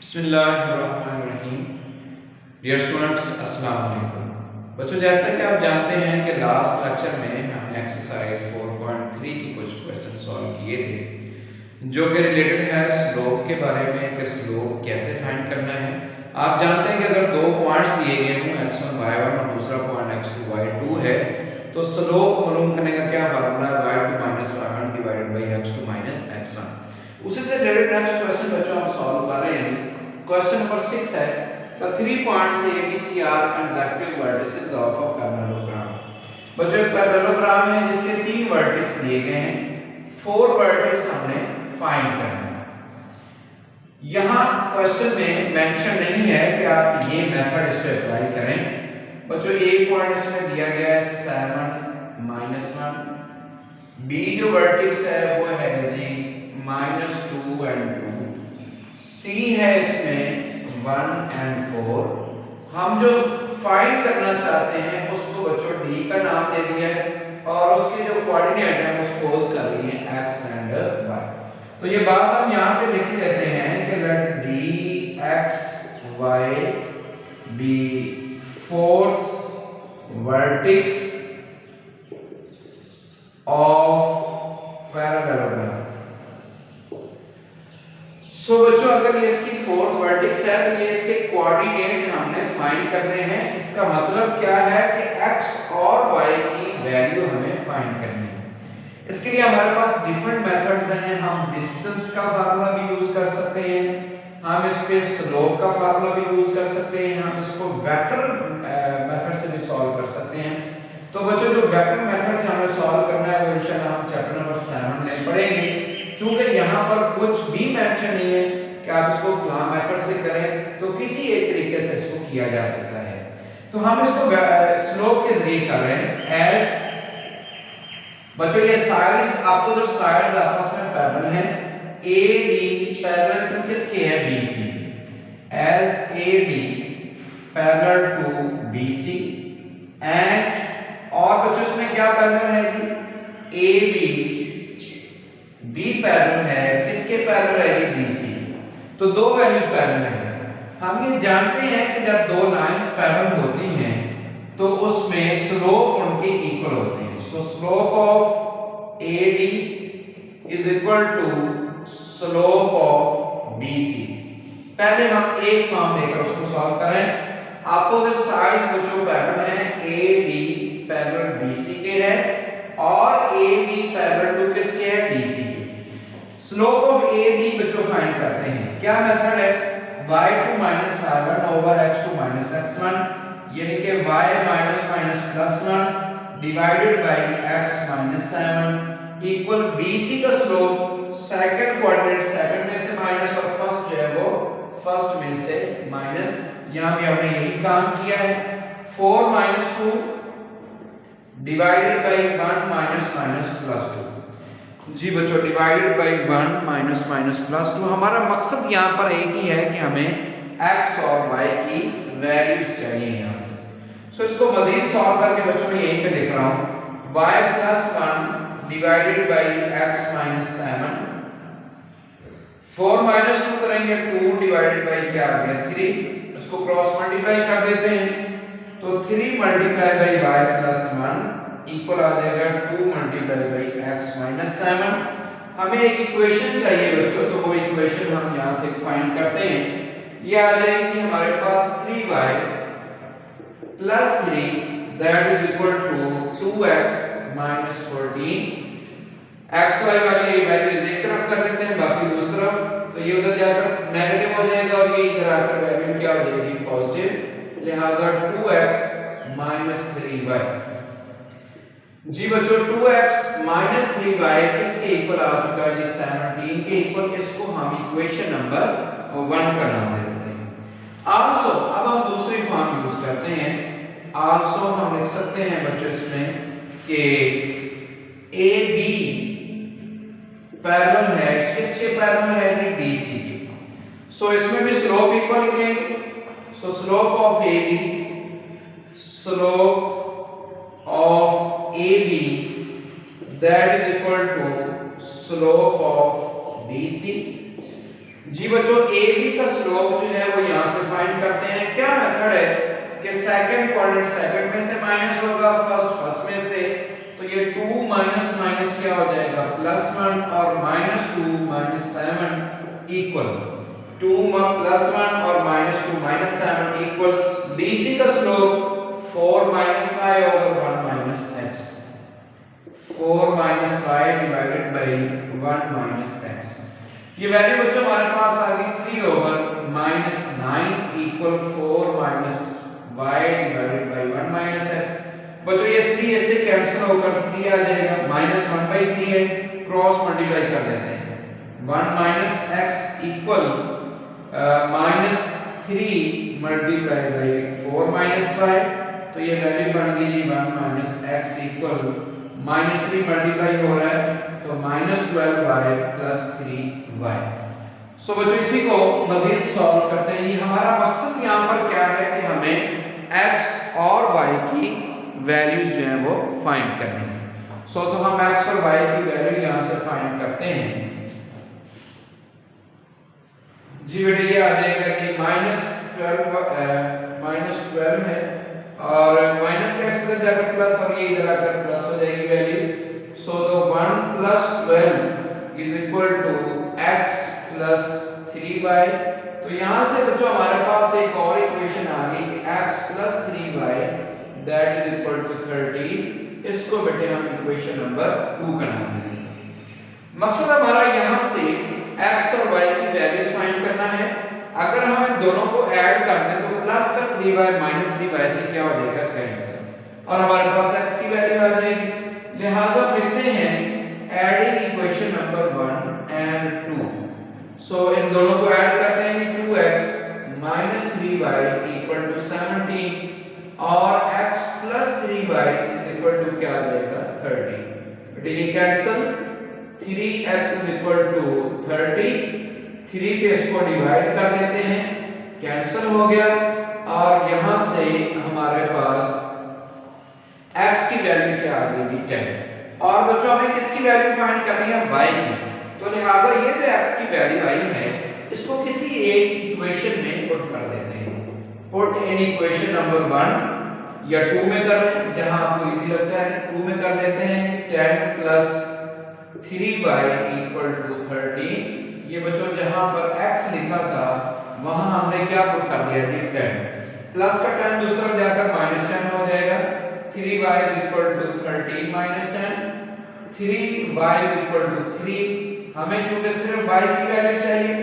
बिस्मिल्लाहिर्रहमानिर्रहीम। Dear students, अस्सलाम वालेकुम। बच्चों, जैसा कि आप जानते हैं कि लास्ट लेक्चर में हमने एक्सरसाइज 4.3 की कुछ क्वेश्चन सॉल्व किए थे जो कि रिलेटेड है स्लोप के बारे में कि स्लोप कैसे फाइंड करना है। आप जानते हैं कि अगर दो पॉइंट्स दिए गए हों x1 y1 और दूसरा पॉइंट x2 y2 है तो स्लोप मालूम करने का क्या फार्मूला है, y2 minus y1 divided by x2 minus x1। उसी से रिलेटेड नेक्स्ट क्वेश्चन बच्चों हम सॉल्व कर रहे हैं। क्वेश्चन नंबर 6 है the 3 points ABC are consecutive vertices of a parallelogram. बच्चों, एक पैरेललोग्राम है जिसके 3 वर्टेक्स दिए गए हैं, 4 वर्टेक्स हमने फाइंड करने हैं। यहां क्वेश्चन में मेंशन नहीं है कि आप ये मेथड इस पे अप्लाई करें। बच्चों, एक पॉइंट इसमें दिया गया है 7 -1, बी जो वर्टेक्स है वो है जी -2 और 2, सी है इसमें 1 और 4। हम जो फाइंड करना चाहते हैं उसको बच्चों डी का नाम दे दिया है और उसके जो कोऑर्डिनेट है वो सपोज कर लिए x एंड y। तो ये बात हम यहाँ पे लिख लेते हैं कि let D x y be fourth vertex of parallelogram. So बच्चों, अगर ये इसकी फोर्थ वर्टेक्स है तो ये इसके कोऑर्डिनेट हमने फाइंड करने हैं। इसका मतलब क्या है कि x और y की वैल्यू हमें फाइंड करनी है। इसके लिए हमारे पास डिफरेंट मेथड्स हैं। हम डिस्टेंस का फार्मूला भी यूज कर सकते हैं, हम इस पे स्लोप का फार्मूला भी यूज कर सकते हैं, हम इसको वेक्टर मेथड से भी सॉल्व कर सकते हैं। तो बच्चों, जो वेक्टर मेथड से हमें सॉल्व करना है वो इंशाल्लाह हम चैप्टर नंबर 7 में पढ़ेंगे। चूंकि यहाँ पर कुछ भी मेंशन नहीं है कि आप इसको फलां मेथड से करें, तो किसी एक तरीके से इसको किया जा सकता है। तो हम इसको स्लोप के जरिए कर रहे हैं। एज बच्चों, ये साइड्स अपोजिट साइड्स आपस में पैरेलल हैं। ए डी पैरेलल टू किसके है, B C. As A D parallel to B C and और बच्चों इसमें क्या पैरेलल है जी, ए बी पैरेलल है किसके पैरेलल है, ये BC। तो दो वैल्यूज पैरेलल हैं। हम ये जानते हैं कि जब दो लाइंस पैरेलल होती हैं तो उसमें स्लोप उनके इक्वल होते हैं। So slope of AD is equal to slope of BC। पहले हम एक फॉर्म लेकर उसको सॉल्व करें। अपोजिट साइड्स बच्चों पैरेलल हैं, AD पैरेलल BC के है और AB पैरेलल टू किसके है, DC के। स्लोप ऑफ AD बच्चों फाइंड करते हैं। क्या मेथड है, y2 minus y1 over x2 minus x1, यानी कि y minus minus plus 1 divided by x minus 7 equal BC का स्लोप सेकंड कोऑर्डिनेट सेकंड में से माइनस और फर्स्ट जो है वो फर्स्ट में से माइनस। यहां पे हमने यही काम किया है। 4 minus 2 divided by 1 minus minus plus 2। जी बच्चों, divided by 1 minus minus plus 2। हमारा मकसद यहाँ पर एक ही है कि हमें x और y की वैल्यूज चाहिए यहाँ से। सो इसको मजीद सॉल्व करके बच्चों मैं यहीं पे लिख रहा हूँ y plus 1 divided by x minus 7। 4 minus 2 करेंगे 2 डिवाइडेड बाय क्या आ गया 3, इसको क्रॉस मल्टीप्लाई कर देते हैं तो 3 multiply by y plus 1 equal आ जाएगा 2 मल्टीप्लाई बाई x माइनस 7। हमें एक इक्वेशन चाहिए बच्चों, तो वो इक्वेशन हम यहाँ से फाइंड करते हैं। ये आ जाएगी हमारे पास 3y plus 3 that is equal to 2x minus 14। x y वाली वैल्यूज एक तरफ कर देते हैं, बाकी दूसरी तरफ, तो ये उधर जाकर नेगेटिव हो जाएगा और ये इधर आकर वैल्यू क्या हो जाएगी, पॉजिटिव। लिहाजा 2x माइनस 3y। जी बच्चों, 2x माइनस 3y किसके इक्वल आ चुका है जी, 17 के इक्वल। इसको हम इक्वेशन नंबर 1 का नाम दे देते हैं। आल्सो अब हम दूसरी फॉर्म यूज करते हैं। आल्सो हम लिख सकते हैं बच्चों इसमें कि AB पैरेलल है किसके पैरेलल है जी, BC के। सो इसमें भी स्लोप इक्वल लिखेंगे। सो slope of AB, slope of AB that is equal to slope of BC जी बच्चों AB का स्लोप जो है वो यहाँ से फाइंड करते हैं। क्या मेथड है कि सेकंड क्वाड्रेंट सेकंड में से माइनस होगा, फर्स्ट में से, तो ये 2 माइनस माइनस क्या हो जाएगा +1 और -2 -7 इक्वल 2 +1 और -2 -7 इक्वल BC का slope 4 - y over 1 - x, 4 - y divided by 1 - x। ये वैल्यू बच्चों हमारे पास आ गई 3 over -9 equal 4 - y divided by 1 - x। बच्चों ये 3 ऐसे कैंसिल होकर 3 आ जाएगा, -1/3 है, क्रॉस मल्टीप्लाई कर देते हैं, 1 - x equal -3 multiply bye 4 - y, तो ये वैल्यू बन गई जी 1 - x इक्वल -3 मल्टीप्लाई हो रहा है तो -12y + 3y। सो बच्चों इसी को मजीद सॉल्व करते हैं। ये हमारा मकसद यहाँ पर क्या है कि हमें x और y की वैल्यूज जो है वो फाइंड करनी है। सो तो हम x और y की वैल्यू यहाँ से फाइंड करते हैं। जी बेटा ये आ जाएगा कि -12 है और माइनस का x इधर जाकर प्लस और ये इधर आकर प्लस हो जाएगी वैल्यू। सो तो 1 + 12 is equal to x + 3y। तो यहाँ से बच्चों हमारे पास एक और इक्वेशन आ गई कि x + 3y that is equal to 13। इसको बेटे हम इक्वेशन नंबर 2 का नाम देंगे। मकसद हमारा यहाँ से x और y की वैल्यूज फाइंड करना है। अगर हम इन दोनों को ऐड कर दें तो प्लस का 3y -3y से क्या हो जाएगा कैंसिल और हमारे पास x की वैल्यू आ जाएगी। लिहाजा लिखते हैं एडिंग इक्वेशन नंबर 1 एंड 2। सो इन दोनों को ऐड करते हैं, 2x - 3y = 17 और x + 3y = क्या आ जाएगा 30। बेटा ये कैंसिल, 3x = 30, 3 पे इसको डिवाइड कर देते हैं, कैंसिल हो गया और यहां से हमारे पास x की वैल्यू क्या आ गई 10। और बच्चों हमें किसकी वैल्यू फाइंड करनी है y की, तो लिहाजा ये जो x की वैल्यू आई है इसको किसी एक इक्वेशन में पुट कर देते हैं। पुट इन इक्वेशन नंबर 1 या 2 में कर लें, जहां आपको इजी लगता है 2 में कर लेते हैं। 10 + 3y = 13। ये बच्चों जहां पर x लिखा था वहां हमने क्या पुट कर दिया जी 10, प्लस का 10 दूसरा जाकर -10 हो जाएगा। 3y = 13 - 10, 3y = 3। हमें चूंकि सिर्फ y की वैल्यू चाहिए,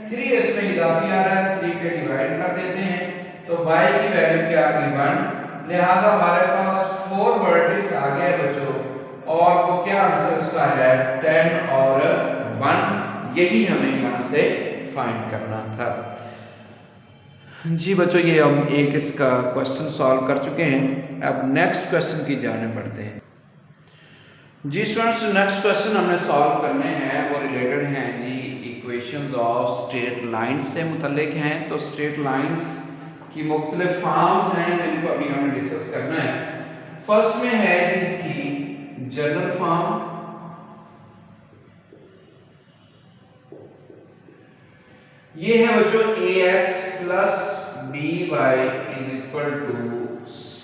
3 इसमें इजाफी आ रहा है, 3 पे डिवाइड कर देते हैं तो y की वैल्यू क्या आ गई 1। लिहाजा हमारे पास 4 वर्टेक्स आ गए बच्चों और वो क्या आंसर उसका है 10 और 1। यही हमें यहाँ से फाइंड करना था। जी बच्चों ये हम एक इसका क्वेश्चन सॉल्व कर चुके हैं। अब नेक्स्ट क्वेश्चन की जाने बढ़ते हैं। जी स्टूडेंट्स नेक्स्ट क्वेश्चन हमने सॉल्व करने हैं वो रिलेटेड हैं जी इक्वेशंस ऑफ स्ट्रेट लाइंस से मुतल्लिक हैं। तो स्ट्रेट लाइंस की मुख्तलिफ फॉर्म्स हैं जिनको अभी हमें डिस्कस करना है। फर्स्ट में है इसकी जनरल फॉर्म, ये है बच्चों ax + by = c,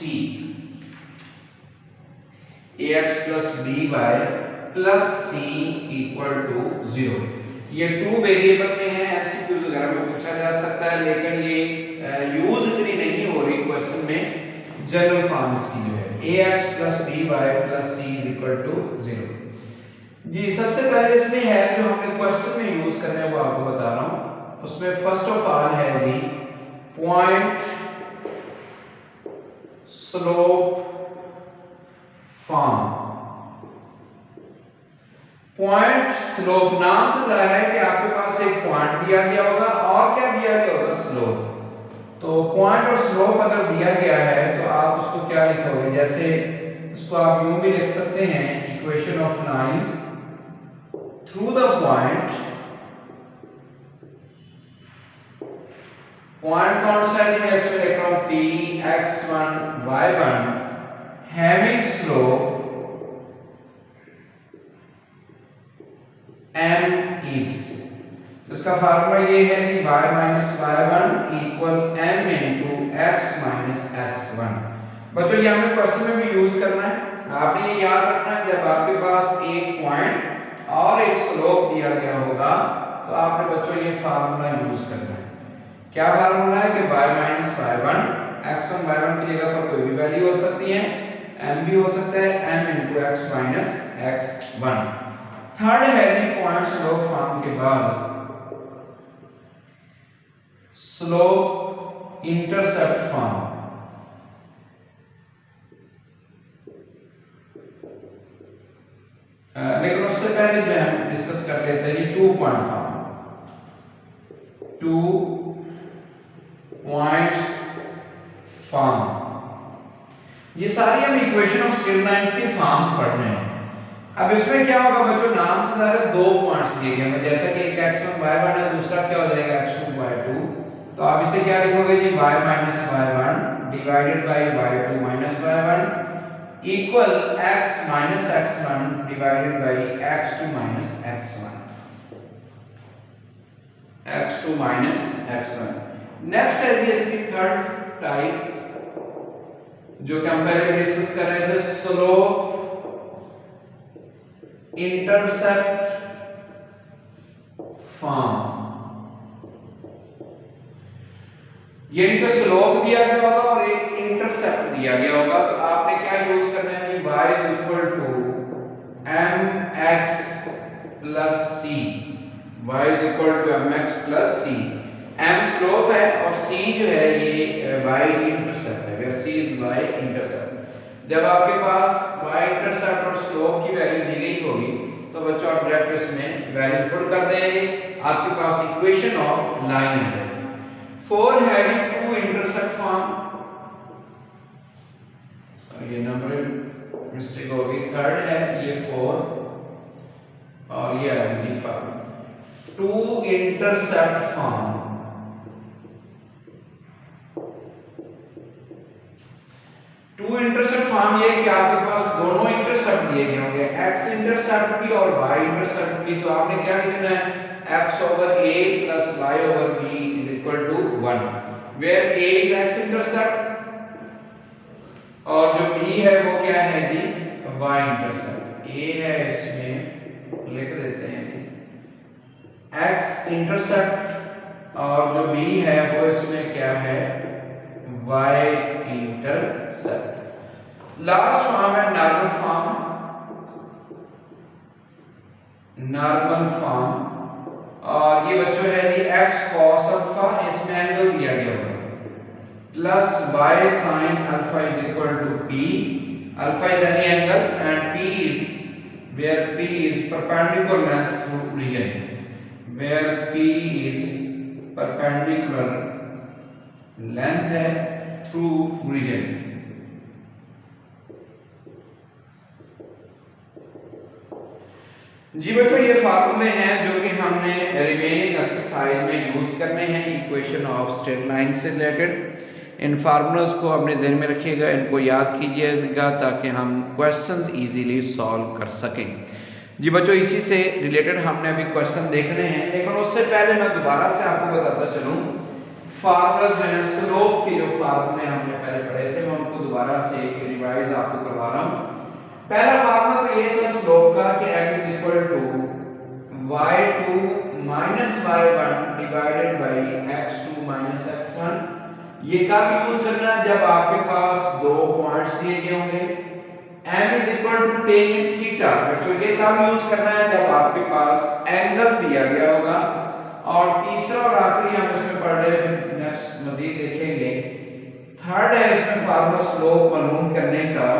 ax + by + c = 0। ये 2 वेरिएबल में है, एमसीक्यूज वगैरह में पूछा जा सकता है लेकिन ये यूज इतनी नहीं हो रही क्वेश्चन में। जनरल फॉर्म इसकी जो है ax + by + c = 0। जी सबसे पहले इसमें है जो हमने क्वेश्चन में यूज करना है वो आपको बता रहा हूं। उसमें फर्स्ट ऑफ ऑल है जी point slope form. Point slope नाम से जाहिर है कि आपके पास एक पॉइंट दिया गया होगा और क्या दिया गया होगा स्लोप। तो पॉइंट और स्लोप अगर दिया गया है तो आप उसको क्या लिखोगे, जैसे इसको आप यूं भी लिख सकते हैं equation of line through the point. Point कौन सा है, मैं इसमें लिख रहा हूं p x1 y1 having slope m is तो इसका फार्मूला ये है कि y minus y1 equal m into x minus x1। बच्चों ये हमने क्वेश्चन में भी यूज करना है। आपने ये याद रखना है, जब आपके पास एक पॉइंट और एक स्लोप दिया गया होगा तो आपने बच्चों ये फार्मूला यूज करना है। क्या फार्मूला है कि y minus y1, x1 y1 की जगह पर कोई भी वैल्यू हो सकती है, m भी हो सकता है, m into x minus x1। Third है जी पॉइंट स्लोप फॉर्म के बाद स्लोप इंटरसेप्ट फॉर्म। लेकिन उससे पहले जो हम डिस्कस कर लेते हैं ये 2 पॉइंट फॉर्म। 2 पॉइंट्स फॉर्म, ये सारी हम इक्वेशन ऑफ स्ट्रेट लाइंस के फॉर्म्स पढ़ रहे हैं। अब इसमें क्या होगा बच्चों, नाम से सारे 2 पॉइंट्स दिए गए हैं, जैसा कि एक x1 y1 है, दूसरा क्या हो जाएगा x2 y2। तो आप इसे क्या लिखोगे जी, y minus y1 divided bye y2 minus y1 equal x minus x1 divided by x2 minus x1, x2 minus x1। Next है जी इसकी थर्ड टाइप जो कि हम पहले डिस्कस कर रहे थे, स्लोप इंटरसेप्ट फॉर्म। ये इनका स्लोप दिया गया होगा और एक इंटरसेप्ट दिया गया होगा, तो आपने क्या यूज करना है, y is equal to mx plus c, y is equal to mx plus c। m slope है और c जो है ये y इंटरसेप्ट है, where c is y intercept. जब आपके पास y इंटरसेप्ट और स्लोप की वैल्यू दी गई होगी तो बच्चों आप डायरेक्ट इसमें वैल्यूज पुट कर देंगे, आपके पास इक्वेशन ऑफ लाइन है। 4 है 2 इंटरसेप्ट फॉर्म, ये नंबर मिस्टेक हो गई, थर्ड है ये 4 और ये है जी 5। 2 intercept form, two intercept form ये कि आपके पास दोनों इंटरसेप्ट दिए गए होंगे, x इंटरसेप्ट भी और y इंटरसेप्ट भी। तो आपने क्या लिखना है, x over a plus y over b is equal to 1, where a is x intercept और जो b है वो क्या है जी, y इंटरसेप्ट। a है इसमें लिख देते हैं जी x इंटरसेप्ट और जो b है वो इसमें क्या है, y इंटरसेप्ट। लास्ट फॉर्म है नॉर्मल फॉर्म, नॉर्मल फॉर्म और ये बच्चों है जी x cos अल्फा, इसमें एंगल दिया गया होगा, plus y sin alpha is equal to p, alpha is any angle and p is where p is perpendicular length through origin, where p is perpendicular length है through origin. जी बच्चों ये फार्मूले हैं जो कि हमने रिमेनिंग एक्सरसाइज में यूज करने हैं इक्वेशन ऑफ स्ट्रेट लाइन से रिलेटेड। इन फार्मूलाज को अपने ज़हन में रखिएगा, इनको याद कीजिएगा ताकि हम क्वेश्चंस इजीली सॉल्व कर सकें। जी बच्चों इसी से रिलेटेड हमने अभी क्वेश्चन देखने हैं, लेकिन उससे पहले मैं दोबारा से आपको बताता चलूँ फार्मूला जो है स्लोप के जो फार्मूले हमने पहले पढ़े थे मैं उनको दोबारा से रिवाइज आपको करवा रहा हूँ। पहला फार्मूला तो ये था स्लोप का कि m is equal to y2 minus y1 divided by x2 minus x1। ये कब यूज करना है, जब आपके पास दो पॉइंट्स दिए गए होंगे, m is equal to tan theta. बच्चों ये कब यूज करना है, जब आपके पास एंगल दिया गया होगा। और तीसरा और आखिरी हम इसमें पढ़ रहे हैं, नेक्स्ट मजीद देखेंगे। थर्ड है इसमें फार्मूला स्लोप मालूम करने का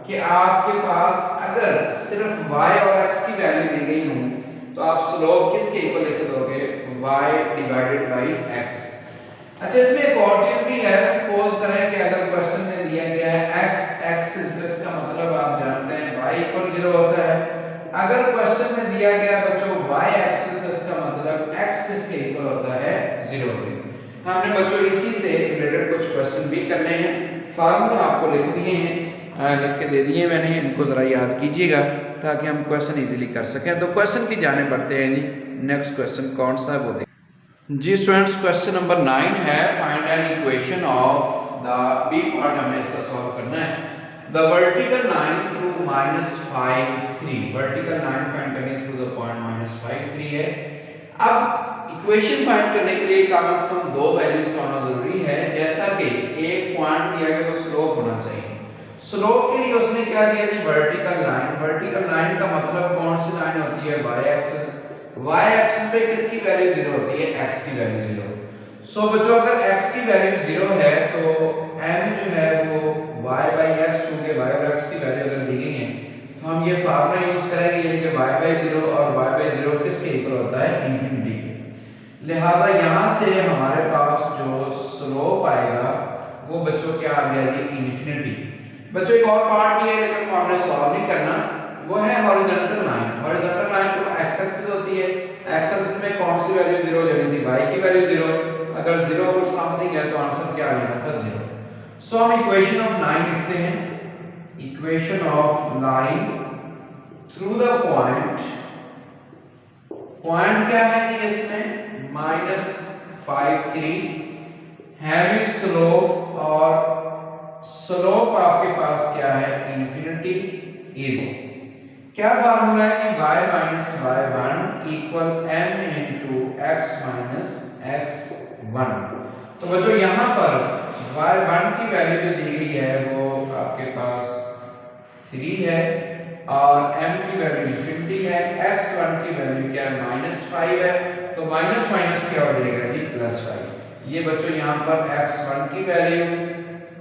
कि आपके पास अगर सिर्फ y और x की वैल्यू दी गई हो तो आप स्लोप किसके इक्वल लिख दोगे, y डिवाइडेड बाय x। अच्छा इसमें एक और चीज भी है, सपोज करें कि अगर क्वेश्चन में दिया गया है x एक्सिस, तो इसका मतलब आप जानते हैं y इक्वल 0 होता है। अगर क्वेश्चन में दिया गया बच्चों y एक्सिस, तो इसका मतलब x किसके इक्वल होता है, 0 के। हमने बच्चों इसी से रिलेटेड कुछ क्वेश्चन भी करने हैं, फार्मूला आपको लिख दिए हैं, लिख के दे दिए मैंने, इनको ज़रा याद कीजिएगा ताकि हम क्वेश्चन इजीली कर सकें। तो क्वेश्चन की जाने बढ़ते हैं जी। नेक्स्ट क्वेश्चन कौन सा है वो देखें। जी स्टूडेंट्स, क्वेश्चन नंबर 9 है, find an equation of the B part हमें इसका सॉल्व करना है। The vertical line through -5 3, vertical line find करनी है थ्रू द पॉइंट -5 3 है। अब इक्वेशन फाइंड करने के लिए कम से कम दो वैल्यूज का होना जरूरी है। जैसा कि एक पॉइंट दिया गया तो स्लोप होना चाहिए। स्लोप के लिए उसने क्या दिया जी, वर्टिकल लाइन। वर्टिकल लाइन का मतलब कौन सी लाइन होती है, वाई एक्सिस। वाई एक्सिस पे किसकी वैल्यू 0 होती है, x की वैल्यू 0। सो बच्चों अगर x की वैल्यू 0 है तो m जो है वो y/x, चूंकि y और x की वैल्यू अगर दी गई है तो हम ये फार्मूला यूज करेंगे, यानी कि y/0 और y/0 किसके इक्वल होता है, इंफिनिटी के। लिहाजा यहां से हमारे पास जो स्लोप आएगा वो बच्चों क्या आ गया जी, इंफिनिटी। बच्चों एक और पार्ट भी है लेकिन वो हमने सॉल्व नहीं करना, वो है हॉरिजॉन्टल लाइन। हॉरिजॉन्टल लाइन तो x एक्सिस होती है, x एक्सिस में कौन सी वैल्यू 0 यानी थी y की वैल्यू 0। अगर 0 और समथिंग है तो आंसर क्या आ जाना था, 0। सो हम इक्वेशन ऑफ लाइन लिखते हैं, equation of line through the point. Point क्या है कि इसमें -5 3 हैविंग स्लोप, और स्लोप आपके पास क्या है, इंफिनिटी इज। क्या फार्मूला है कि y minus y1 equal m into x minus x1। तो बच्चों यहाँ पर y1 की वैल्यू जो दी गई है वो आपके पास 3 है और m की वैल्यू इंफिनिटी है, x1 की वैल्यू क्या है, -5 है। तो माइनस माइनस क्या हो जाएगा जी, +5। ये बच्चों यहाँ पर x1 की वैल्यू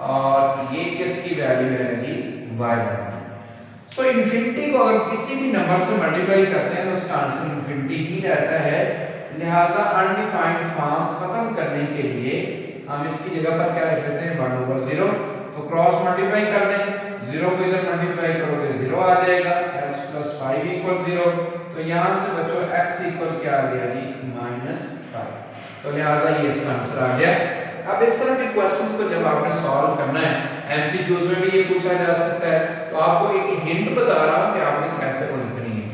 और ये किसकी वैल्यू है जी, y1। सो इंफिनिटी को अगर किसी भी नंबर से मल्टीप्लाई करते हैं तो उसका आंसर इंफिनिटी ही रहता है। लिहाजा अनडिफाइंड फॉर्म खत्म करने के लिए हम इसकी जगह पर क्या लिख देते हैं, 1/0। तो क्रॉस मल्टीप्लाई कर दें, 0 को इधर मल्टीप्लाई करोगे 0 आ जाएगा, x + 5 = 0। तो यहाँ से बच्चों x इक्वल क्या आ गया जी, -5। तो लिहाजा ये इसका आंसर आ गया। अब इस तरह के क्वेश्चंस को जब आपने सॉल्व करना है, एमसीक्यूज में भी ये पूछा जा सकता है, तो आपको एक हिंट बता रहा हूं कि आपने कैसे वो लिखनी है।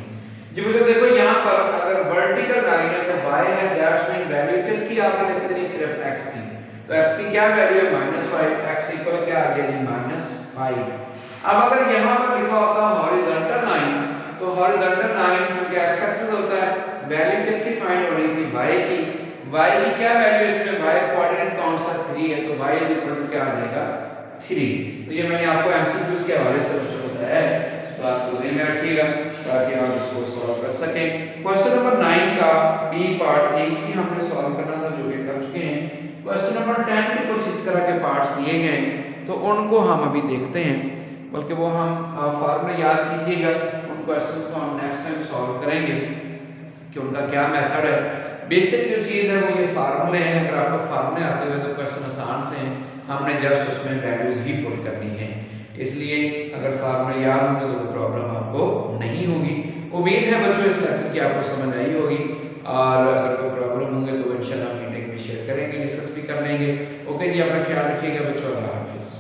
जी बच्चों देखो यहाँ पर अगर वर्टिकल लाइन है तो y है, दैट्स मीन वैल्यू किसकी आपने लिख देनी, सिर्फ x की। तो x की क्या वैल्यू है, -5, x इक्वल क्या आ गया जी, -5। अब अगर यहाँ पर लिखा होता हॉरिजॉन्टल लाइन, तो हॉरिजॉन्टल लाइन चूंकि x एक्सिस होता है, वैल्यू किसकी फाइंड होनी थी, y की। y की क्या वैल्यू, इसमें y कोऑर्डिनेट कौन सा 3 है, तो y क्या आ जाएगा, 3। तो ये मैंने आपको एमसीक्यूज के हवाले से बच्चों बताया है, इस बात को ध्यान में रखिएगा ताकि आप इसको सॉल्व कर सकें। क्वेश्चन नंबर 9 का बी पार्ट एक ही हमने सॉल्व करना था जो कि कर चुके हैं। क्वेश्चन नंबर 10 में कुछ इस तरह के पार्ट्स दिए गए हैं तो उनको हम अभी देखते हैं, बल्कि वो हम फार्मूला याद कीजिएगा, उन क्वेश्चन को हम नेक्स्ट टाइम सॉल्व करेंगे कि उनका क्या मेथड है। बेसिक जो चीज़ है वो ये फार्मूले हैं, अगर आपको फार्मूले आते हुए तो क्वेश्चन आसान से हैं, हमने जस्ट उसमें वैल्यूज ही पुट करनी है, इसलिए अगर फार्मूले याद होंगे तो प्रॉब्लम आपको नहीं होगी। उम्मीद है बच्चों इस लेक्चर की आपको समझ आई होगी, और अगर कोई प्रॉब्लम होंगे तो इंशाल्लाह मीटिंग में शेयर करेंगे, डिस्कस भी कर लेंगे। ओके जी, अपना ख्याल रखिएगा बच्चों, अल्लाह हाफिज़।